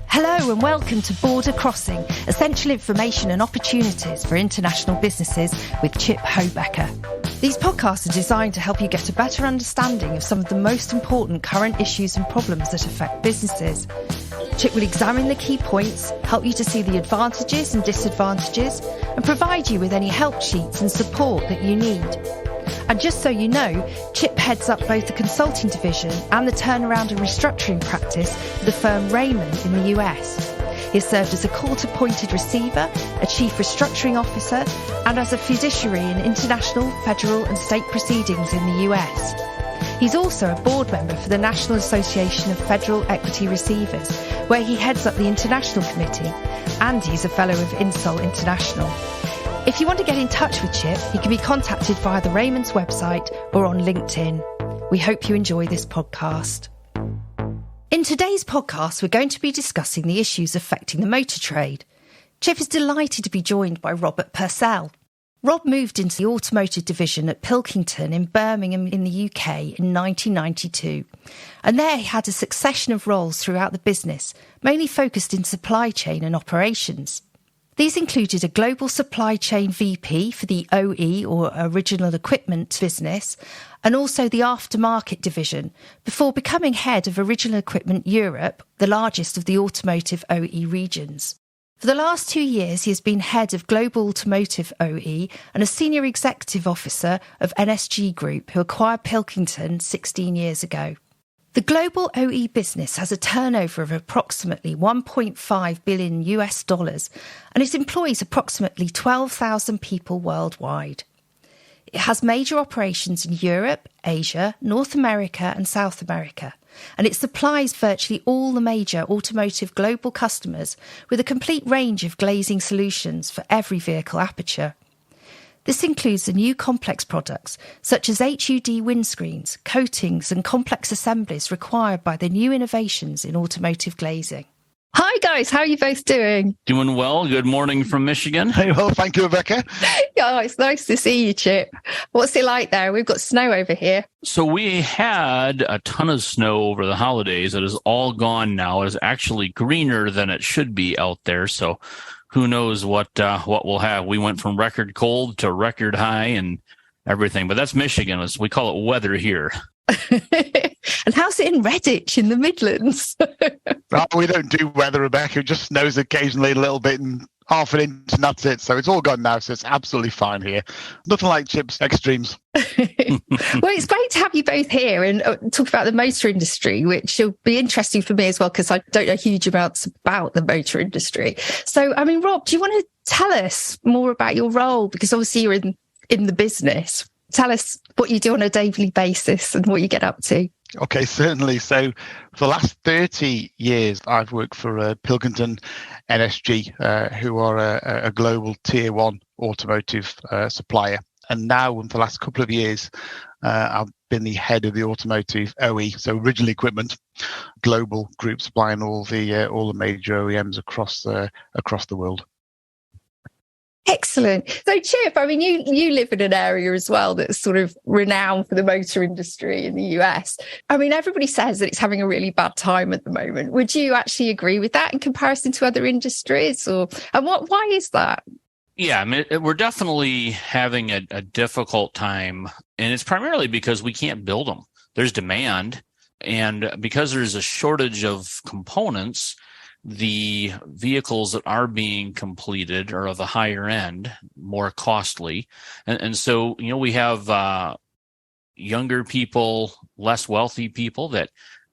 Hello and welcome to Border Crossing, essential information and opportunities for international businesses with Chip Hoebeke. These podcasts are designed to help you get a better understanding of some of the most important current issues and problems that affect businesses. Chip will examine the key points, help you to see the advantages and disadvantages, and provide you with any help sheets and support that you need. And just so you know, Chip heads up both the consulting division and the turnaround and restructuring practice for the firm Rehmann in the US. He has served as a court-appointed receiver, a chief restructuring officer, and as a fiduciary in international, federal and state proceedings in the US. He's also a board member for the National Association of Federal Equity Receivers, where he heads up the International Committee, and he's a fellow of Insol International. If you want to get in touch with Chip, he can be contacted via the Rehmann's website or on LinkedIn. We hope you enjoy this podcast. In today's podcast, we're going to be discussing the issues affecting the motor trade. Chip is delighted to be joined by Rob at Purcell. Rob moved into the Automotive division at Pilkington in Birmingham in the UK in 1992. And there he had a succession of roles throughout the business, mainly focused in supply chain and operations. These included a global supply chain VP for the OE or original equipment business, and also the aftermarket division, before becoming head of original equipment Europe, the largest of the automotive OE regions. For the last 2 years, he has been head of global automotive OE and a senior executive officer of NSG Group, who acquired Pilkington 16 years ago. The global OE business has a turnover of approximately $1.5 billion and it employs approximately 12,000 people worldwide. It has major operations in Europe, Asia, North America and South America, and it supplies virtually all the major automotive global customers with a complete range of glazing solutions for every vehicle aperture. This includes the new complex products, such as HUD windscreens, coatings and complex assemblies required by the new innovations in automotive glazing. Hi guys, how are you both doing? Doing well. Good morning from Michigan. Hey, well, thank you, Rebecca. Yeah, it's nice to see you, Chip. What's it like there? We've got snow over here. So we had a ton of snow over the holidays. It is all gone now. It is actually greener than it should be out there. So who knows what we'll have. We went from record cold to record high and everything. But that's Michigan. We call it weather here. And how's it in Redditch in the Midlands? We don't do weather, Rebecca. It just snows occasionally a little bit and half an inch and that's it. So it's all gone now. So it's absolutely fine here. Nothing like Chip's extremes. Well, it's great to have you both here and talk about the motor industry, which will be interesting for me as well, because I don't know huge amounts about the motor industry. So, I mean, Rob, do you want to tell us more about your role? Because obviously you're in the business. Tell us what you do on a daily basis and what you get up to. Okay, certainly. So for the last 30 years, I've worked for Pilkington NSG, who are a global tier one automotive supplier. And now, for the last couple of years, I've been the head of the automotive OE, so original equipment, global group supplying all the major OEMs across the world. Excellent. So, Chip, I mean, you live in an area as well that's sort of renowned for the motor industry in the US. I mean, everybody says that it's having a really bad time at the moment. Would you actually agree with that in comparison to other industries? Why is that? Yeah, I mean, we're definitely having a difficult time, and it's primarily because we can't build them. There's demand, and because there's a shortage of components, the vehicles that are being completed are of a higher end, more costly. And so, we have younger people, less wealthy people that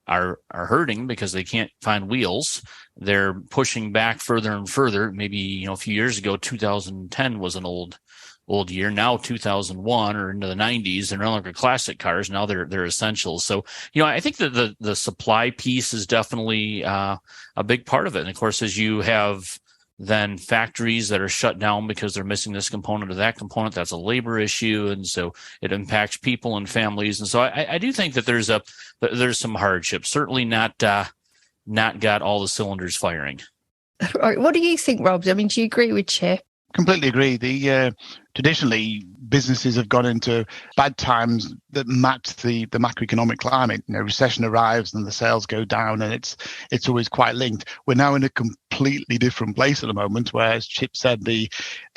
are hurting because they can't find wheels. They're pushing back further and further. Maybe, a few years ago, 2010 was an old year. Now 2001 or into the 90s, they're no longer classic cars. Now they're essentials. So, I think that the supply piece is definitely a big part of it. And of course, as you have then factories that are shut down because they're missing this component or that component, that's a labor issue. And so it impacts people and families. And so I do think that there's some hardship, certainly not got all the cylinders firing. Right. What do you think, Rob? I mean, do you agree with Chip? Completely agree. The traditionally businesses have gone into bad times that match the macroeconomic climate. Recession arrives and the sales go down, and it's always quite linked. We're now in a completely different place at the moment, where, as Chip said, the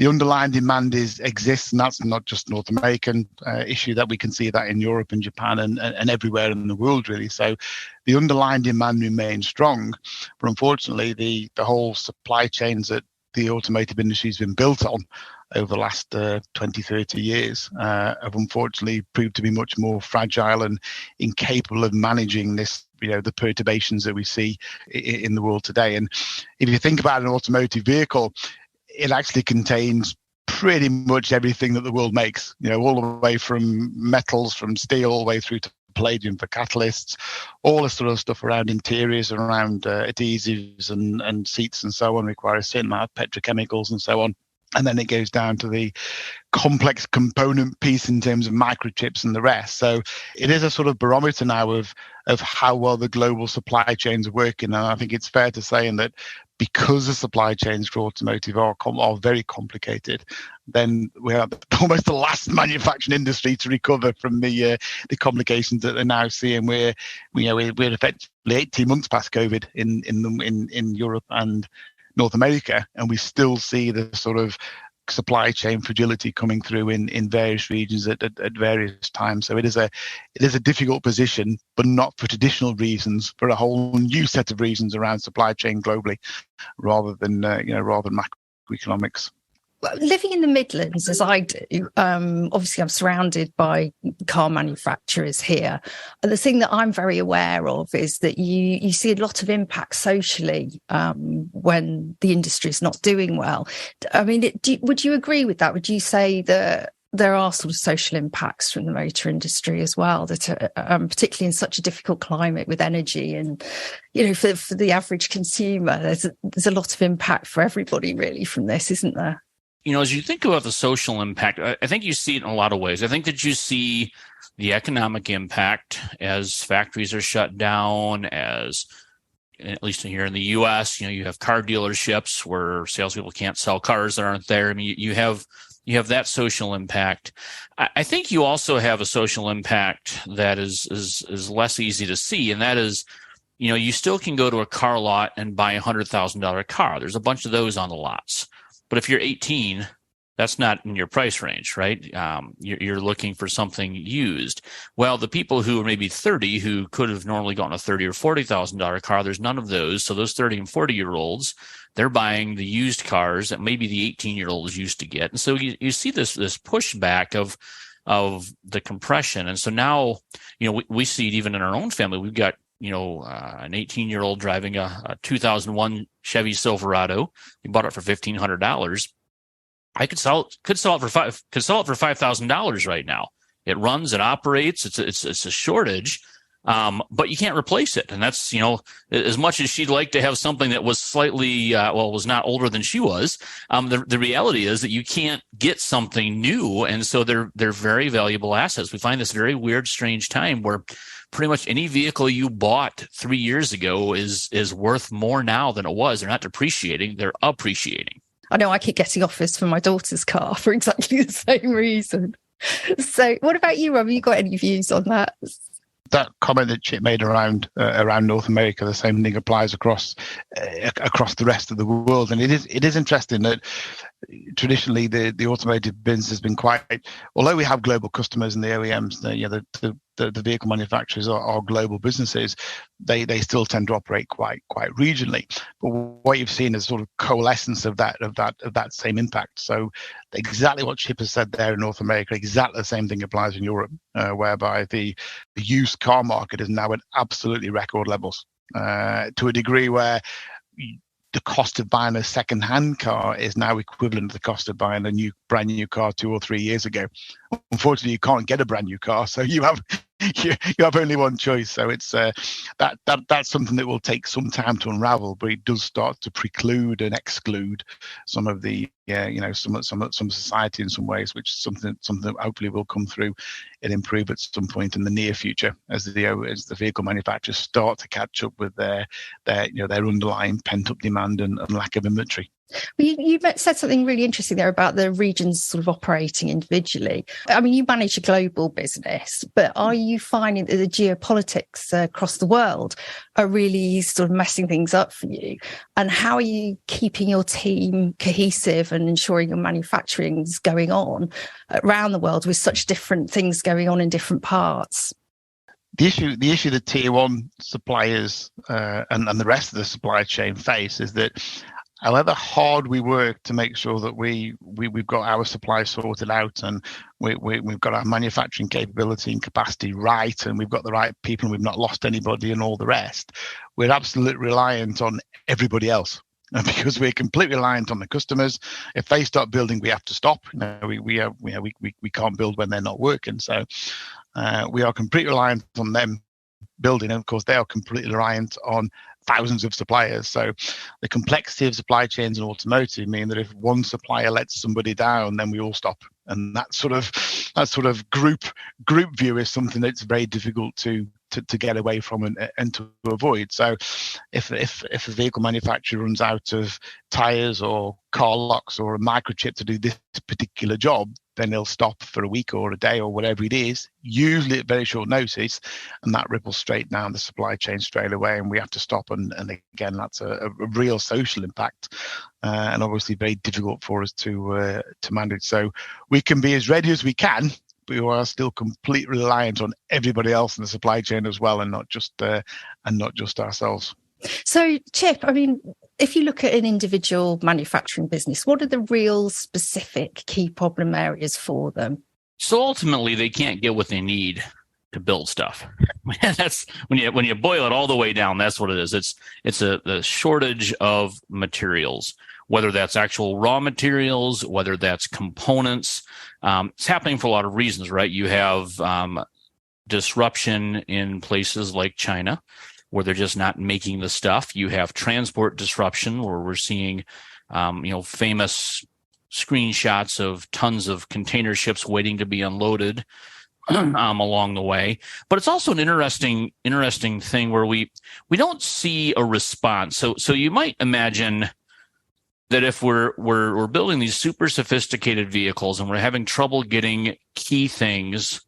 underlying demand exists, and that's not just North American issue. That we can see that in Europe and Japan and everywhere in the world, really. So the underlying demand remains strong, but unfortunately the whole supply chains that the automotive industry has been built on over the last 20, 30 years have unfortunately proved to be much more fragile and incapable of managing this, the perturbations that we see in the world today. And if you think about an automotive vehicle, it actually contains pretty much everything that the world makes, all the way from metals, from steel, all the way through to palladium for catalysts, all the sort of stuff around interiors, around adhesives and seats and so on require a certain amount of petrochemicals and so on. And then it goes down to the complex component piece in terms of microchips and the rest. So it is a sort of barometer now of how well the global supply chains are working. And I think it's fair to say that because the supply chains for automotive are very complicated, then we are almost the last manufacturing industry to recover from the complications that they're now seeing. We're effectively 18 months past COVID in Europe and North America, and we still see the sort of supply chain fragility coming through in various regions at various times. So it is a difficult position, but not for traditional reasons, for a whole new set of reasons around supply chain globally, rather than macroeconomics. Living in the Midlands, as I do, obviously I'm surrounded by car manufacturers here. And the thing that I'm very aware of is that you see a lot of impact socially when the industry is not doing well. I mean, would you agree with that? Would you say that there are sort of social impacts from the motor industry as well, that particularly in such a difficult climate with energy and, for the average consumer, there's a lot of impact for everybody really from this, isn't there? As you think about the social impact, I think you see it in a lot of ways. I think that you see the economic impact as factories are shut down, as at least here in the U.S., you have car dealerships where salespeople can't sell cars that aren't there. I mean, you have that social impact. I think you also have a social impact that is less easy to see, and that is, you still can go to a car lot and buy a $100,000 car. There's a bunch of those on the lots. But if you're 18, that's not in your price range, right? You're looking for something used. Well, the people who are maybe 30 who could have normally gotten a $30,000 or $40,000 car, there's none of those. So those 30 and 40-year-olds, they're buying the used cars that maybe the 18-year-olds used to get. And so you see this pushback of the compression. And so now, we see it even in our own family. We've got an 18-year-old driving a 2001 Chevy Silverado. He bought it for $1,500. I could sell it for $5,000 right now. It runs, it operates. It's a shortage, but you can't replace it. And that's as much as she'd like to have something that was slightly was not older than she was. The reality is that you can't get something new, and so they're very valuable assets. We find this very weird, strange time where pretty much any vehicle you bought 3 years ago is worth more now than it was. They're not depreciating, they're appreciating. I know I keep getting offers for my daughter's car for exactly the same reason. So what about you, Rob? Have you got any views on that? That comment that Chip made around North America, the same thing applies across the rest of the world. And it is interesting that traditionally the automotive business has been quite, although we have global customers and the OEMs, the vehicle manufacturers are global businesses, they still tend to operate quite regionally. But what you've seen is sort of coalescence of that same impact. So exactly what Chip has said there in North America, exactly the same thing applies in Europe, whereby the used car market is now at absolutely record levels, to a degree where the cost of buying a second-hand car is now equivalent to the cost of buying a brand new car 2 or 3 years ago. Unfortunately, you can't get a brand new car, so you have only one choice. So it's that's something that will take some time to unravel, but it does start to preclude and exclude some of the some society in some ways, which is something that hopefully will come through and improve at some point in the near future as the vehicle manufacturers start to catch up with their underlying pent up demand and lack of inventory. Well, you said something really interesting there about the regions sort of operating individually. I mean, you manage a global business, but are you finding that the geopolitics across the world are really sort of messing things up for you? And how are you keeping your team cohesive and ensuring your manufacturing is going on around the world with such different things going on in different parts? The issue that tier one suppliers and the rest of the supply chain face is that however hard we work to make sure that we've got our supply sorted out and we've got our manufacturing capability and capacity right and we've got the right people and we've not lost anybody and all the rest, we're absolutely reliant on everybody else. And because we're completely reliant on the customers, if they stop building, we have to stop. We can't build when they're not working. So we are completely reliant on them building, and of course they are completely reliant on thousands of suppliers. So the complexity of supply chains in automotive mean that if one supplier lets somebody down, then we all stop. And that sort of group view is something that's very difficult to get away from and to avoid. So if a vehicle manufacturer runs out of tires or car locks or a microchip to do this particular job, then they'll stop for a week or a day or whatever it is, usually at very short notice, and that ripples straight down the supply chain straight away, and we have to stop. And again, that's a real social impact, and obviously very difficult for us to manage. So we can be as ready as we can, but we are still completely reliant on everybody else in the supply chain as well, and not just ourselves. So, Chip, I mean, if you look at an individual manufacturing business, what are the real specific key problem areas for them? So ultimately, they can't get what they need to build stuff. That's when you boil it all the way down. That's what it is. It's the shortage of materials, whether that's actual raw materials, whether that's components. It's happening for a lot of reasons, right? You have disruption in places like China, where they're just not making the stuff. You have transport disruption, where we're seeing, famous screenshots of tons of container ships waiting to be unloaded along the way. But it's also an interesting thing where we don't see a response. So you might imagine that if we're building these super sophisticated vehicles and we're having trouble getting key things,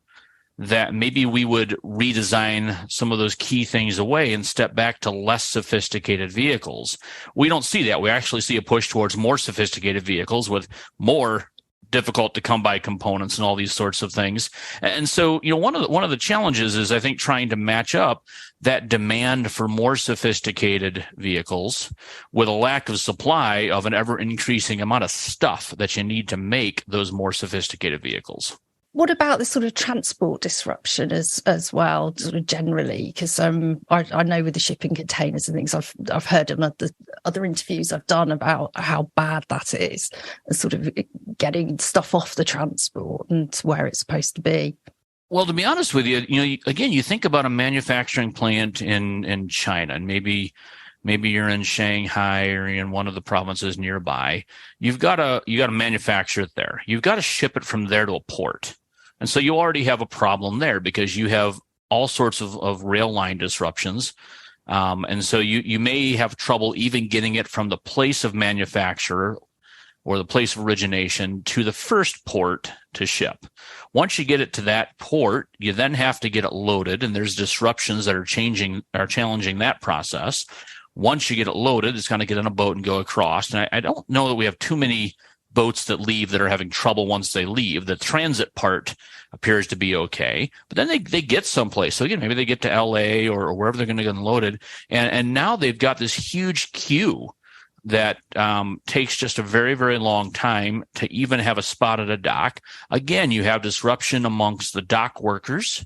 that maybe we would redesign some of those key things away and step back to less sophisticated vehicles. We don't see that. We actually see a push towards more sophisticated vehicles with more difficult to come by components and all these sorts of things. And so, one of the challenges is, I think, trying to match up that demand for more sophisticated vehicles with a lack of supply of an ever increasing amount of stuff that you need to make those more sophisticated vehicles. What about the sort of transport disruption as well, sort of generally? Because I know with the shipping containers and things, I've heard in other interviews I've done about how bad that is, sort of getting stuff off the transport and to where it's supposed to be. Well, to be honest with you, you think about a manufacturing plant in China, and maybe you're in Shanghai or in one of the provinces nearby. You got to manufacture it there. You've got to ship it from there to a port. And so you already have a problem there because you have all sorts of rail line disruptions. And so you may have trouble even getting it from the place of manufacture or the place of origination to the first port to ship. Once you get it to that port, you then have to get it loaded, and there's disruptions that are challenging that process. Once you get it loaded, it's going to get on a boat and go across. And I don't know that we have too many boats that leave that are having trouble once they leave. The transit part appears to be okay, but then they get someplace. So again, maybe they get to LA or wherever they're going to get unloaded. And now they've got this huge queue that takes just a very, very long time to even have a spot at a dock. Again, you have disruption amongst the dock workers,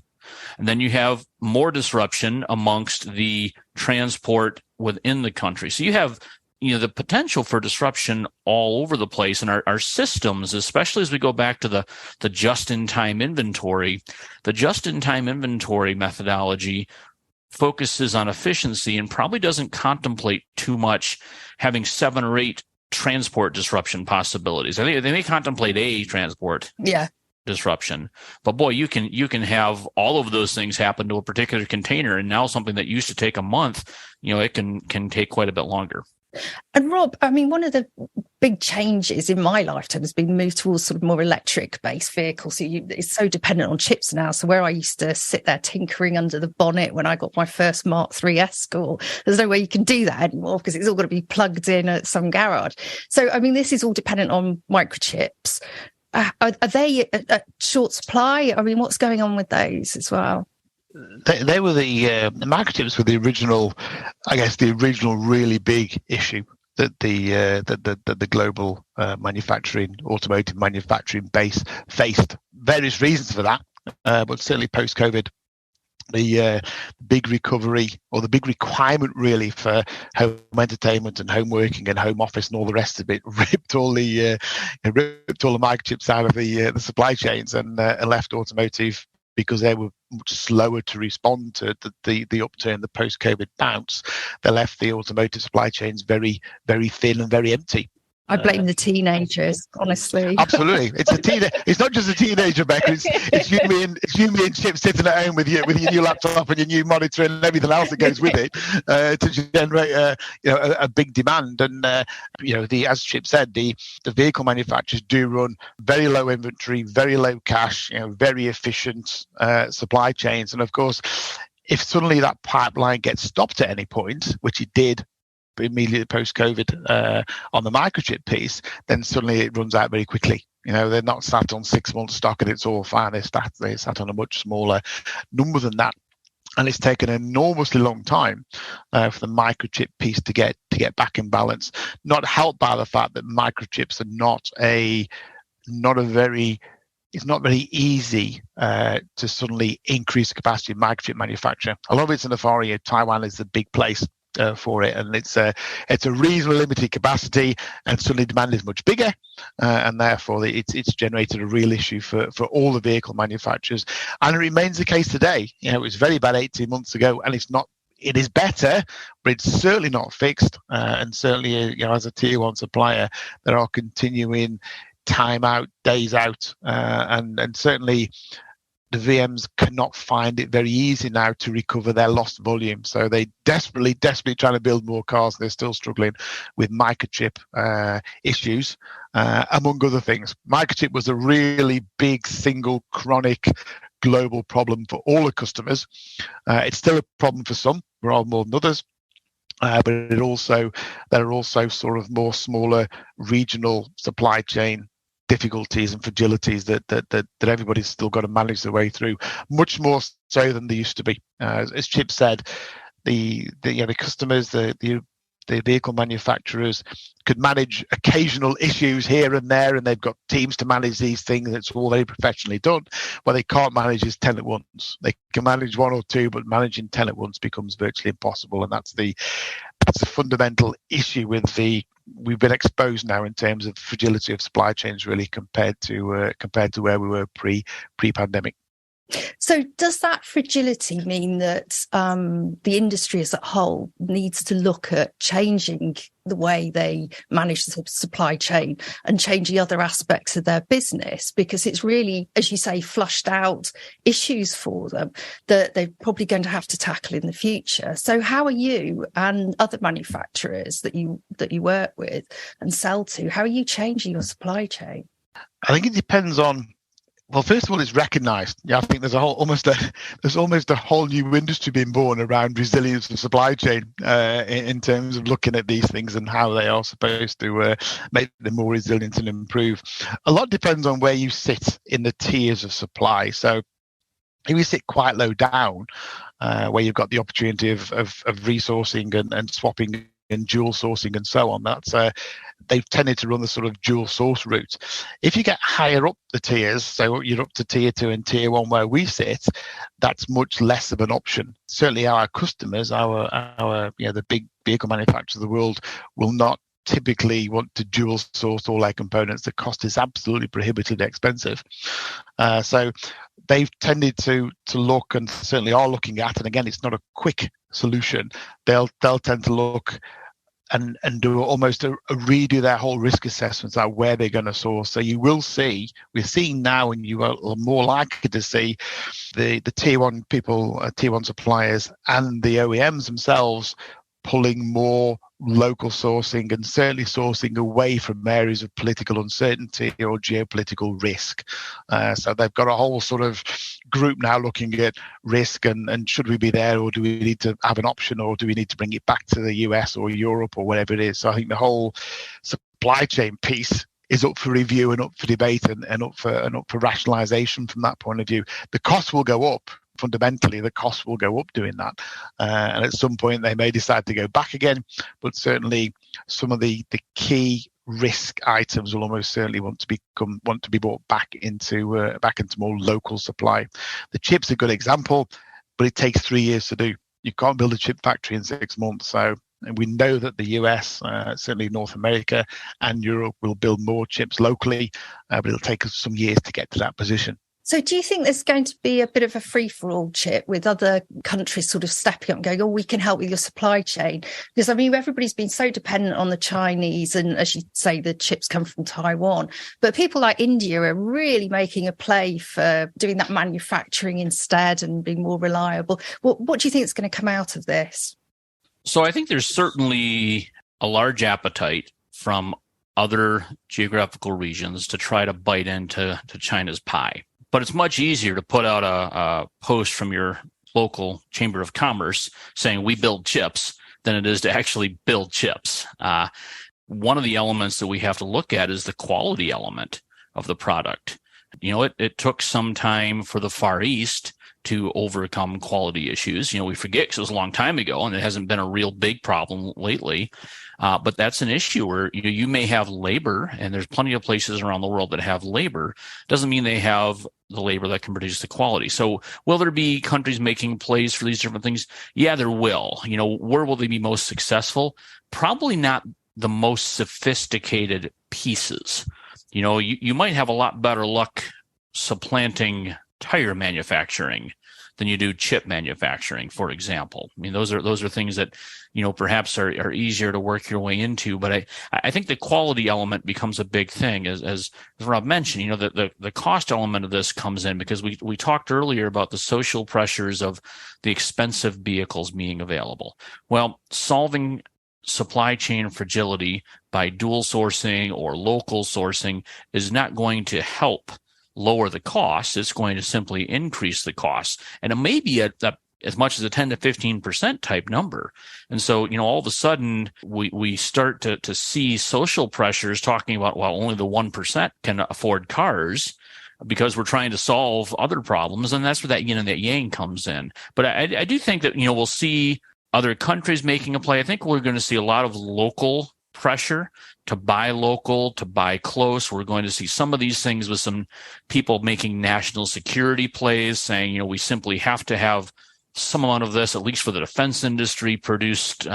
and then you have more disruption amongst the transport within the country. So you have the potential for disruption all over the place. And our systems, especially as we go back to the just-in-time inventory, the just-in-time inventory methodology focuses on efficiency and probably doesn't contemplate too much having 7 or 8 transport disruption possibilities. I think they may contemplate a transport disruption, but boy, you can have all of those things happen to a particular container, and now something that used to take a month, it can take quite a bit longer. And Rob, I mean, one of the big changes in my lifetime has been the move towards sort of more electric-based vehicles. So it's so dependent on chips now. So where I used to sit there tinkering under the bonnet when I got my first Mark III Escort, there's no way you can do that anymore because it's all got to be plugged in at some garage. So, I mean, this is all dependent on microchips. Are they a short supply? I mean, what's going on with those as well? They were the microchips were the original, I guess, the original really big issue that the global automotive manufacturing base faced. Various reasons for that, but certainly post-COVID, the big recovery or the big requirement really for home entertainment and home working and home office and all the rest of it ripped all the microchips out of the supply chains and left automotive, because they were much slower to respond to the upturn, the post-COVID bounce. They left the automotive supply chains very, very thin and very empty. I blame the teenagers, honestly. Absolutely, it's not just a teenager, Becca. It's you, me, and Chip sitting at home with your new laptop and your new monitor and everything else that goes with it to generate a big demand. And as Chip said, the vehicle manufacturers do run very low inventory, very low cash, very efficient supply chains. And of course, if suddenly that pipeline gets stopped at any point, which it did immediately post-COVID on the microchip piece, then suddenly it runs out very quickly. They're not sat on 6 months stock and it's all fine. They sat on a much smaller number than that. And it's taken an enormously long time for the microchip piece to get back in balance. Not helped by the fact that microchips are it's not very easy to suddenly increase the capacity of microchip manufacture. A lot of it's in the Far East. Taiwan is the big place for it, and it's a reasonably limited capacity, and suddenly demand is much bigger, and therefore it's generated a real issue for all the vehicle manufacturers, and it remains the case today. It was very bad 18 months ago, and it's not. It is better, but it's certainly not fixed, and certainly as a tier one supplier, there are continuing time out, days out, and certainly the VMs cannot find it very easy now to recover their lost volume. So they desperately trying to build more cars. They're still struggling with microchip issues, among other things. Microchip was a really big, single, chronic, global problem for all the customers. It's still a problem for some, more than others. But there are also sort of more smaller regional supply chain difficulties and fragilities that everybody's still got to manage their way through, much more so than they used to be. As Chip said, the customers, the vehicle manufacturers could manage occasional issues here and there, and they've got teams to manage these things. It's all very professionally done. What they can't manage is 10 at once. They can manage one or two, but managing 10 at once becomes virtually impossible. And that's the fundamental issue we've been exposed now in terms of fragility of supply chains, really, compared to where we were pre-pandemic. So does that fragility mean that the industry as a whole needs to look at changing the way they manage the supply chain and changing other aspects of their business? Because it's really, as you say, flushed out issues for them that they're probably going to have to tackle in the future. So how are you and other manufacturers that you work with and sell to, how are you changing your supply chain? I think it depends on. Well, first of all, it's recognised. I think there's almost a whole new industry being born around resilience of supply chain in terms of looking at these things and how they are supposed to make them more resilient and improve. A lot depends on where you sit in the tiers of supply. So if you sit quite low down, where you've got the opportunity of resourcing and swapping and dual sourcing and so on, that's they've tended to run the sort of dual source route. If you get higher up the tiers, so you're up to tier 2 and tier 1 where we sit, that's much less of an option. Certainly our customers, the big vehicle manufacturers of the world, will not typically want to dual source all their components. The cost is absolutely prohibitively expensive. So they've tended to look, and certainly are looking at, and again, it's not a quick solution. They'll tend to look and do almost a redo their whole risk assessments about where they're going to source. So you will see, we're seeing now, and you are more likely to see the tier one people, tier one suppliers, and the OEMs themselves pulling more local sourcing and certainly sourcing away from areas of political uncertainty or geopolitical risk. So they've got a whole sort of group now looking at risk and should we be there, or do we need to have an option, or do we need to bring it back to the US or Europe or whatever it is. So I think the whole supply chain piece is up for review and up for debate and up for rationalization from that point of view. The cost will go up. Fundamentally, the costs will go up doing that, and at some point they may decide to go back again. But certainly, some of the key risk items will almost certainly want to be brought back into more local supply. The chip's a good example, but it takes 3 years to do. You can't build a chip factory in 6 months. So we know that the US, certainly North America and Europe, will build more chips locally, but it'll take us some years to get to that position. So do you think there's going to be a bit of a free-for-all, Chip, with other countries sort of stepping up and going, oh, we can help with your supply chain? Because, I mean, everybody's been so dependent on the Chinese, and as you say, the chips come from Taiwan. But people like India are really making a play for doing that manufacturing instead and being more reliable. What do you think is going to come out of this? So I think there's certainly a large appetite from other geographical regions to try to bite into China's pie. But it's much easier to put out a post from your local chamber of commerce saying we build chips than it is to actually build chips. One of the elements that we have to look at is the quality element of the product. You know, it took some time for the Far East to overcome quality issues. You know, we forget because it was a long time ago and it hasn't been a real big problem lately. But that's an issue where you may have labor, and there's plenty of places around the world that have labor. Doesn't mean they have the labor that can produce the quality. So will there be countries making plays for these different things? Yeah, there will. You know, where will they be most successful? Probably not the most sophisticated pieces. You know, you might have a lot better luck supplanting tire manufacturing than you do chip manufacturing, for example. I mean, those are things that, you know, perhaps are easier to work your way into. But I think the quality element becomes a big thing, as Rob mentioned. You know, the cost element of this comes in because we talked earlier about the social pressures of the expensive vehicles being available. Well, solving supply chain fragility by dual sourcing or local sourcing is not going to help lower the cost. It's going to simply increase the cost. And it may be as much as a 10 to 15% type number. And so, you know, all of a sudden we start to see social pressures talking about, well, only the 1% can afford cars because we're trying to solve other problems. And that's where that yin and that yang comes in. But I do think that, you know, we'll see other countries making a play. I think we're going to see a lot of local pressure to buy local, to buy close. We're going to see some of these things with some people making national security plays, saying, you know, we simply have to have some amount of this, at least for the defense industry, produced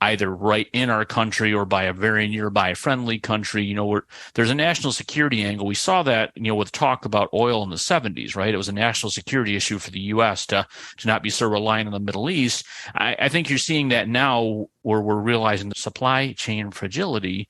either right in our country or by a very nearby friendly country. You know, there's a national security angle. We saw that, you know, with talk about oil in the 70s, right? It was a national security issue for the U.S. to not be so reliant on the Middle East. I think you're seeing that now where we're realizing the supply chain fragility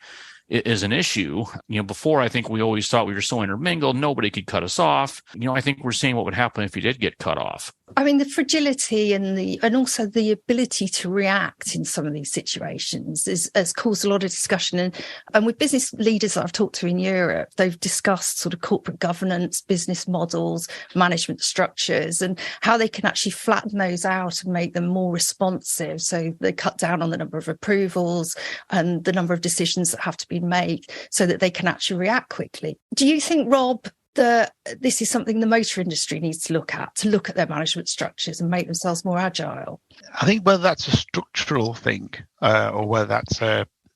is an issue. You know, before I think we always thought we were so intermingled, nobody could cut us off. You know, I think we're seeing what would happen if you did get cut off. I mean, the fragility and also the ability to react in some of these situations has caused a lot of discussion. And with business leaders that I've talked to in Europe, they've discussed sort of corporate governance, business models, management structures, and how they can actually flatten those out and make them more responsive. So they cut down on the number of approvals and the number of decisions that have to be made so that they can actually react quickly. Do you think, Rob, that this is something the motor industry needs to look at their management structures and make themselves more agile? I think whether that's a structural thing or whether that's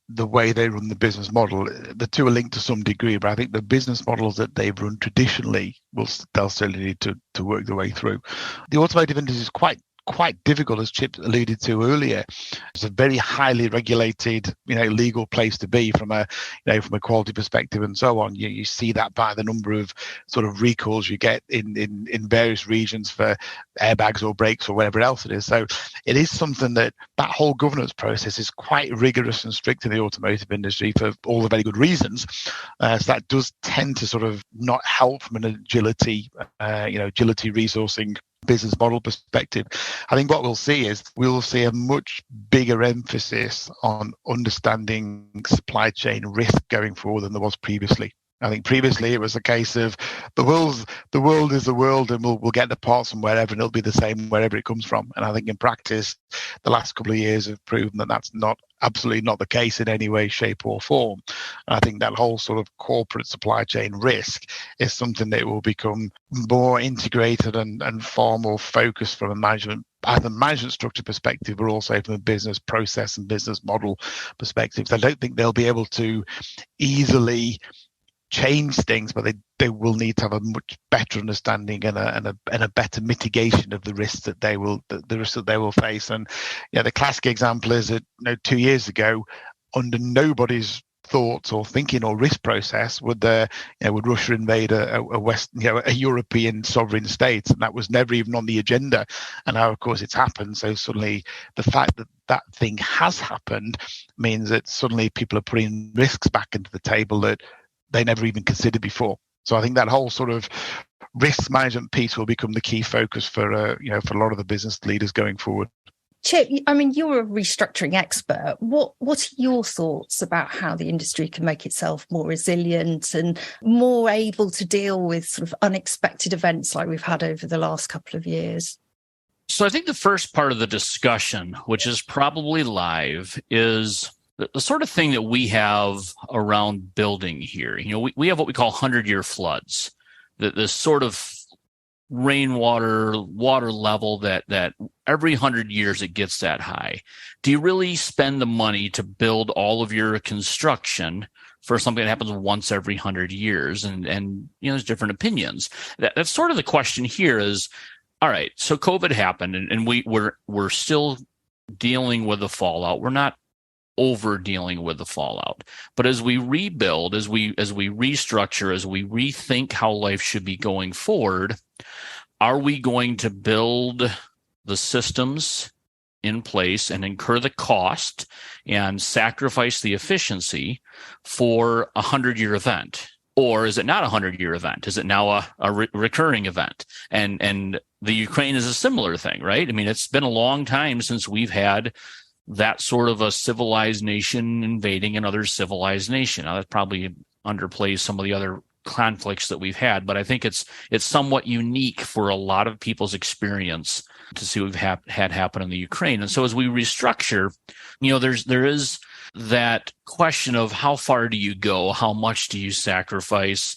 the way they run the business model, the two are linked to some degree, but I think the business models that they've run traditionally they'll certainly need to work their way through. The automotive industry is quite quite difficult, as Chip alluded to earlier. It's a very highly regulated, legal place to be from a quality perspective and so on. You see that by the number of sort of recalls you get in various regions for airbags or brakes or whatever else it is. So it is something that whole governance process is quite rigorous and strict in the automotive industry for all the very good reasons. So that does tend to sort of not help from an agility resourcing business model perspective. I think what we'll see is a much bigger emphasis on understanding supply chain risk going forward than there was previously. I think previously it was a case of the world is the world, and we'll get the parts from wherever, and it'll be the same wherever it comes from. And I think in practice, the last couple of years have proven that that's absolutely not the case in any way, shape, or form. And I think that whole sort of corporate supply chain risk is something that will become more integrated and far more focused from a management structure perspective, but also from a business process and business model perspective. So I don't think they'll be able to easily change things, but they will need to have a much better understanding and a better mitigation of the risks that they will face. And the classic example is that 2 years ago, under nobody's thoughts or thinking or risk process, would Russia invade a European sovereign state, and that was never even on the agenda. And now, of course, it's happened. So suddenly, the fact that thing has happened means that suddenly people are putting risks back into the table that they never even considered before. So I think that whole sort of risk management piece will become the key focus for a lot of the business leaders going forward. Chip, I mean, you're a restructuring expert. What are your thoughts about how the industry can make itself more resilient and more able to deal with sort of unexpected events like we've had over the last couple of years? So I think the first part of the discussion, which is probably live, is the sort of thing that we have around building here. We have what we call 100-year floods, this sort of rainwater, water level that every 100 years it gets that high. Do you really spend the money to build all of your construction for something that happens once every 100 years? And there's different opinions. That's sort of the question here is, all right, so COVID happened and we're still dealing with the fallout. We're not over dealing with the fallout. But as we rebuild, as we restructure, as we rethink how life should be going forward, are we going to build the systems in place and incur the cost and sacrifice the efficiency for a 100-year event? Or is it not a 100-year event? Is it now a recurring event? And the Ukraine is a similar thing, right? I mean, it's been a long time since we've had that sort of a civilized nation invading another civilized nation. Now, that probably underplays some of the other conflicts that we've had, but I think it's somewhat unique for a lot of people's experience to see what we've had happen in the Ukraine. And so as we restructure, there is that question of how far do you go? How much do you sacrifice?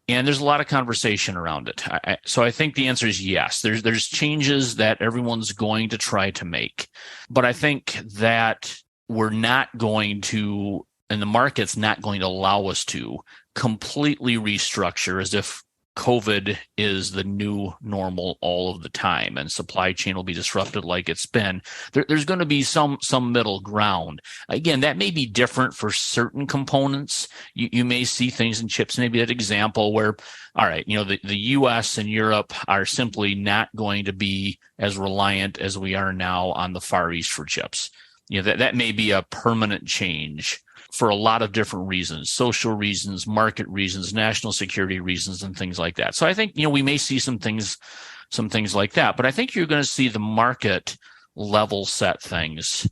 And there's a lot of conversation around it. So I think the answer is yes. There's changes that everyone's going to try to make. But I think that we're not going to, and the market's not going to allow us to completely restructure as if COVID is the new normal all of the time and supply chain will be disrupted like it's been. There's going to be some middle ground. Again, that may be different for certain components. You may see things in chips, maybe that example where, all right, the US and Europe are simply not going to be as reliant as we are now on the Far East for chips. That may be a permanent change for a lot of different reasons, social reasons, market reasons, national security reasons, and things like that. So I think, we may see some things like that, but I think you're going to see the market level set things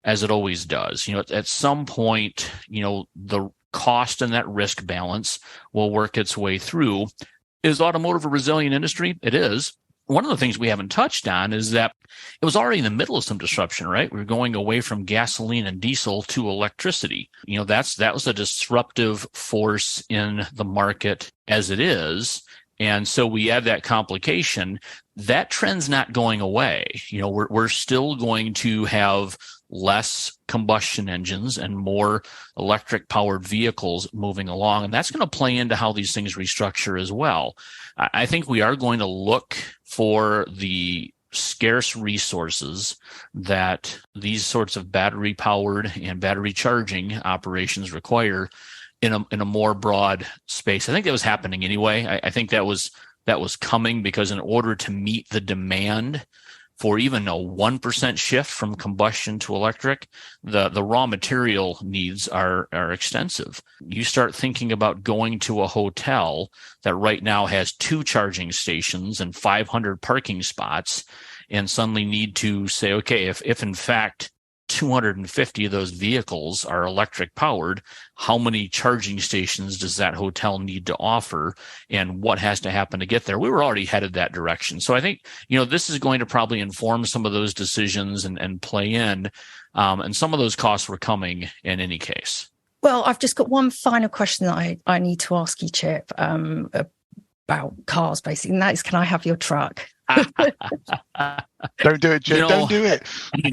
as it always does. At some point, the cost and that risk balance will work its way through. Is automotive a resilient industry? It is. One of the things we haven't touched on is that it was already in the middle of some disruption, right? We were going away from gasoline and diesel to electricity. That was a disruptive force in the market as it is. And so we add that complication. That trend's not going away. We're still going to have less combustion engines and more electric powered vehicles moving along. And that's going to play into how these things restructure as well. I think we are going to look for the scarce resources that these sorts of battery powered and battery charging operations require in a more broad space. I think that was happening anyway. I think that was coming, because in order to meet the demand for even a 1% shift from combustion to electric, the raw material needs are extensive. You start thinking about going to a hotel that right now has 2 charging stations and 500 parking spots, and suddenly need to say, okay, if in fact 250 of those vehicles are electric powered, how many charging stations does that hotel need to offer, and what has to happen to get there? We were already headed that direction. So I think, this is going to probably inform some of those decisions and play in, and some of those costs were coming in any case. Well, I've just got one final question that I need to ask you, Chip, about cars, basically, and that is, can I have your truck? Don't do it, Chip. Don't do it.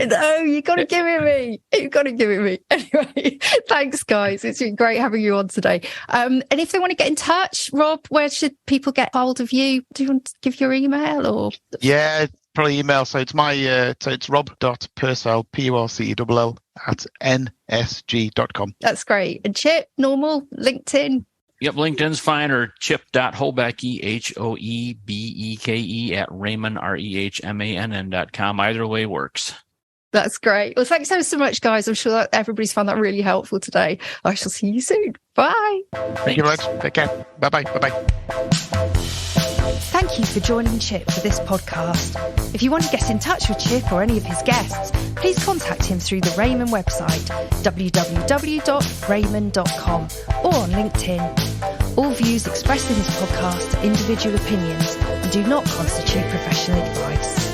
No, you got to give it me. You got to give it me. Anyway, thanks, guys. It's been great having you on today. And if they want to get in touch, Rob, where should people get hold of you? Do you want to give your email or? Yeah, probably email. So it's it's rob.purcell, Purcell @nsg.com. That's great. And Chip, normal, LinkedIn? Yep, LinkedIn's fine, or chip.hoebeke, Hoebeke at Rehmann, Rehmann.com. Either way works. That's great. Well, thanks so much, guys. I'm sure that everybody's found that really helpful today. I shall see you soon. Bye. Thank you very much. Take care. Bye-bye. Bye-bye. Thank you for joining Chip for this podcast. If you want to get in touch with Chip or any of his guests, please contact him through the Rehmann website, www.rehmann.com, or on LinkedIn. All views expressed in this podcast are individual opinions and do not constitute professional advice.